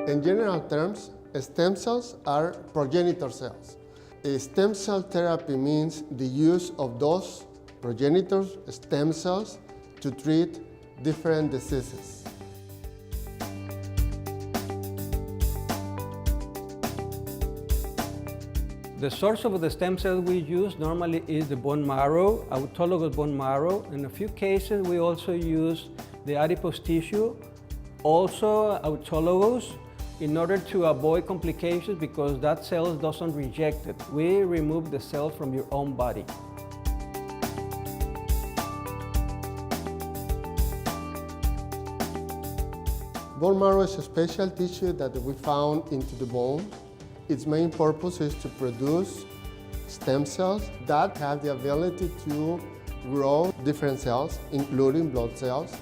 In general terms, stem cells are progenitor cells. A stem cell therapy means the use of those progenitor stem cells to treat different diseases. The source of the stem cells we use normally is the bone marrow, autologous bone marrow. In a few cases, we also use the adipose tissue, also autologous, in order to avoid complications because that cell doesn't reject it. We remove the cells from your own body. Bone marrow is a special tissue that we found into the bone. Its main purpose is to produce stem cells that have the ability to grow different cells, including blood cells.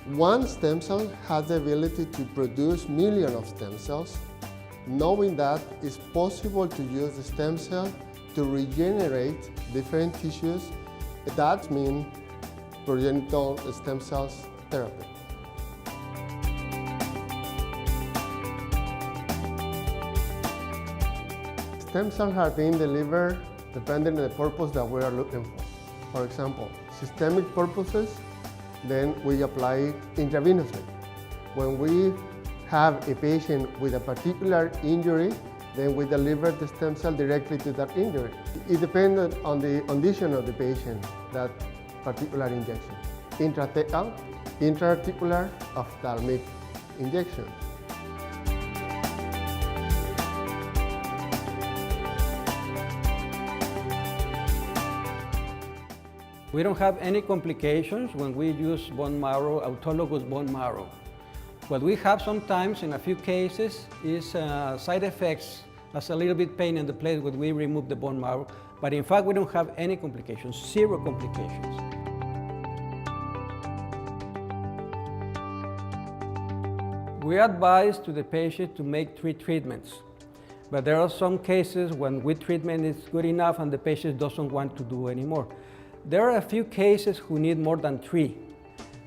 One stem cell has the ability to produce millions of stem cells. Knowing that, it's possible to use the stem cell to regenerate different tissues. That means progenitor stem cells therapy. Stem cells are being delivered depending on the purpose that we are looking for. For example, systemic purposes, then we apply it intravenously. When we have a patient with a particular injury, then we deliver the stem cell directly to that injury. It depends on the condition of the patient, that particular injection. Intrathecal, intra-articular, ophthalmic injection. We don't have any complications when we use bone marrow, autologous bone marrow. What we have sometimes in a few cases is side effects, as a little bit pain in the place when we remove the bone marrow, but in fact we don't have any complications, zero complications. We advise to the patient to make 3 treatments, but there are some cases when one treatment is good enough and the patient doesn't want to do anymore. There are a few cases who need more than 3,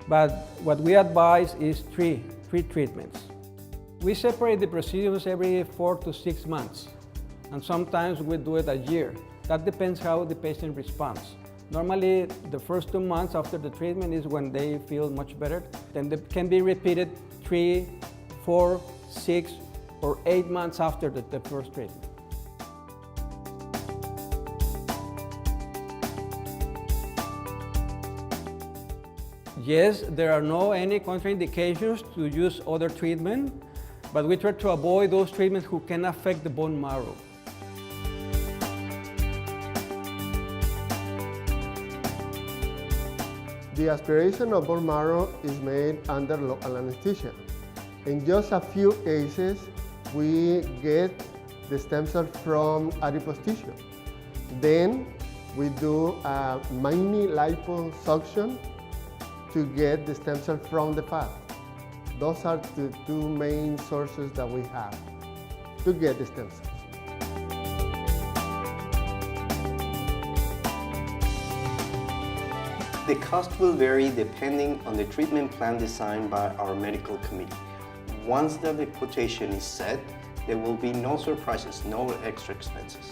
but what we advise is three treatments. We separate the procedures every 4 to 6 months, and sometimes we do it a year. That depends how the patient responds. Normally, the first 2 months after the treatment is when they feel much better. Then they can be repeated 3, 4, 6, or 8 months after the first treatment. Yes, there are no any contraindications to use other treatment, but we try to avoid those treatments who can affect the bone marrow. The aspiration of bone marrow is made under local anesthesia. In just a few cases, we get the stem cell from adipose tissue. Then we do a mini liposuction to get the stem cell from the fat. Those are the 2 main sources that we have to get the stem cells. The cost will vary depending on the treatment plan designed by our medical committee. Once the quotation is set, there will be no surprises, no extra expenses.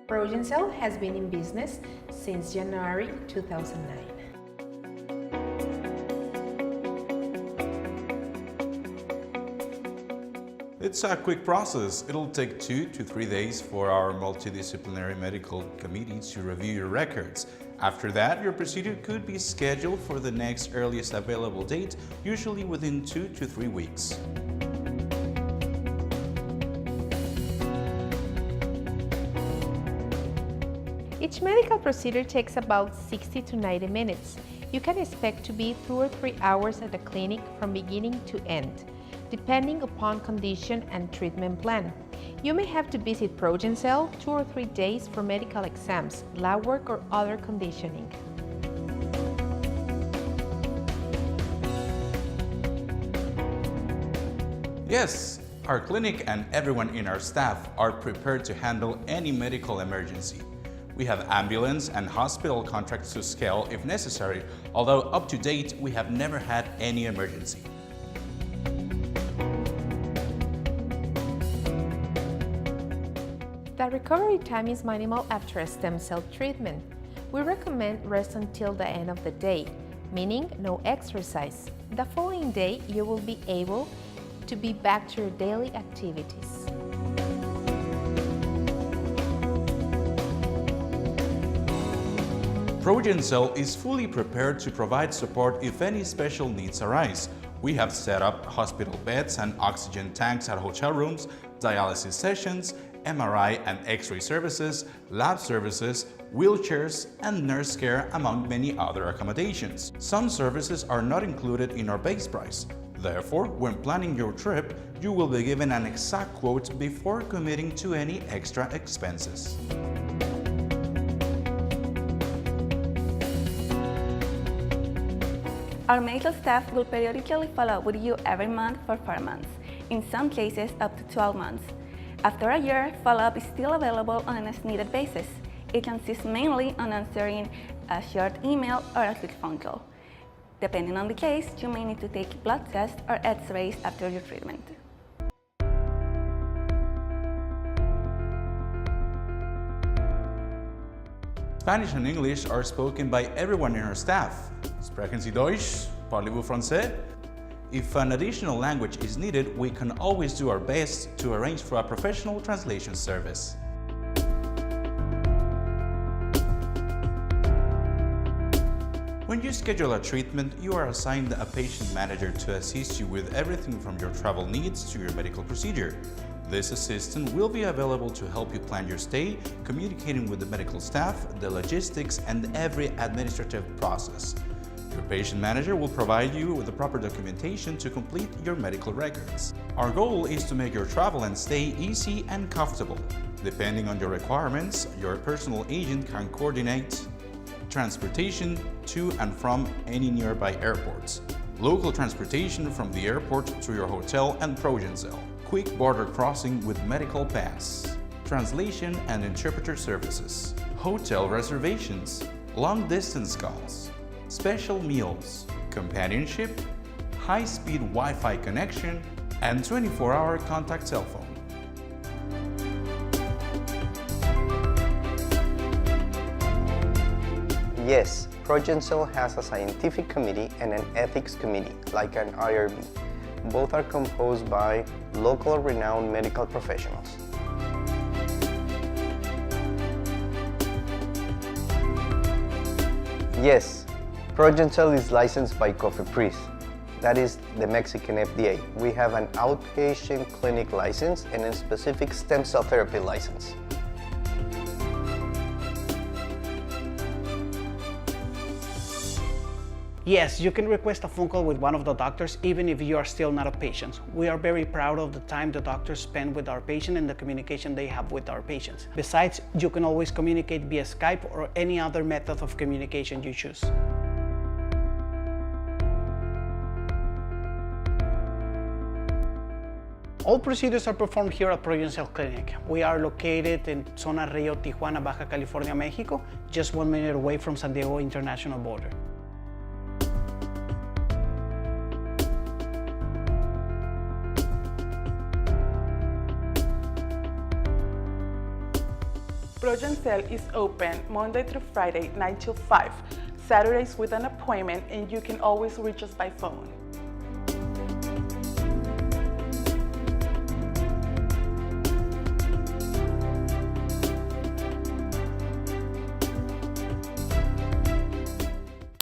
ProgenCell has been in business since January 2009. It's a quick process. It'll take 2 to 3 days for our multidisciplinary medical committee to review your records. After that, your procedure could be scheduled for the next earliest available date, usually within 2 to 3 weeks. Each medical procedure takes about 60 to 90 minutes. You can expect to be 2 or 3 hours at the clinic from beginning to end, depending upon condition and treatment plan. You may have to visit ProgenCell 2 or 3 days for medical exams, lab work, or other conditioning. Yes, our clinic and everyone in our staff are prepared to handle any medical emergency. We have ambulance and hospital contracts to scale if necessary, although up to date we have never had any emergency. The recovery time is minimal after a stem cell treatment. We recommend rest until the end of the day, meaning no exercise. The following day, you will be able to be back to your daily activities. ProgenCell is fully prepared to provide support if any special needs arise. We have set up hospital beds and oxygen tanks at hotel rooms, dialysis sessions, MRI and X-ray services, lab services, wheelchairs, and nurse care, among many other accommodations. Some services are not included in our base price. Therefore, when planning your trip, you will be given an exact quote before committing to any extra expenses. Our medical staff will periodically follow up with you every month for 4 months, in some cases up to 12 months. After a year, follow-up is still available on an as-needed basis. It consists mainly on answering a short email or a quick phone call. Depending on the case, you may need to take blood tests or X-rays after your treatment. Spanish and English are spoken by everyone in our staff. Sprechen Sie Deutsch? Parlez-vous français? If an additional language is needed, we can always do our best to arrange for a professional translation service. When you schedule a treatment, you are assigned a patient manager to assist you with everything from your travel needs to your medical procedure. This assistant will be available to help you plan your stay, communicating with the medical staff, the logistics, and every administrative process. Your patient manager will provide you with the proper documentation to complete your medical records. Our goal is to make your travel and stay easy and comfortable. Depending on your requirements, your personal agent can coordinate transportation to and from any nearby airports, local transportation from the airport to your hotel and ProgenCell, quick border crossing with medical pass, translation and interpreter services, hotel reservations, long-distance calls, special meals, companionship, high-speed Wi-Fi connection, and 24-hour contact cell phone. Yes, ProgenCell has a scientific committee and an ethics committee, like an IRB. Both are composed by local renowned medical professionals. Yes, ProgenCell is licensed by COFEPRIS, that is the Mexican FDA. We have an outpatient clinic license and a specific stem cell therapy license. Yes, you can request a phone call with one of the doctors even if you are still not a patient. We are very proud of the time the doctors spend with our patient and the communication they have with our patients. Besides, you can always communicate via Skype or any other method of communication you choose. All procedures are performed here at ProgenCell Clinic. We are located in Zona Rio, Tijuana, Baja California, Mexico, just 1 minute away from San Diego International Border. ProgenCell is open Monday through Friday, 9 till 5, Saturdays with an appointment, and you can always reach us by phone.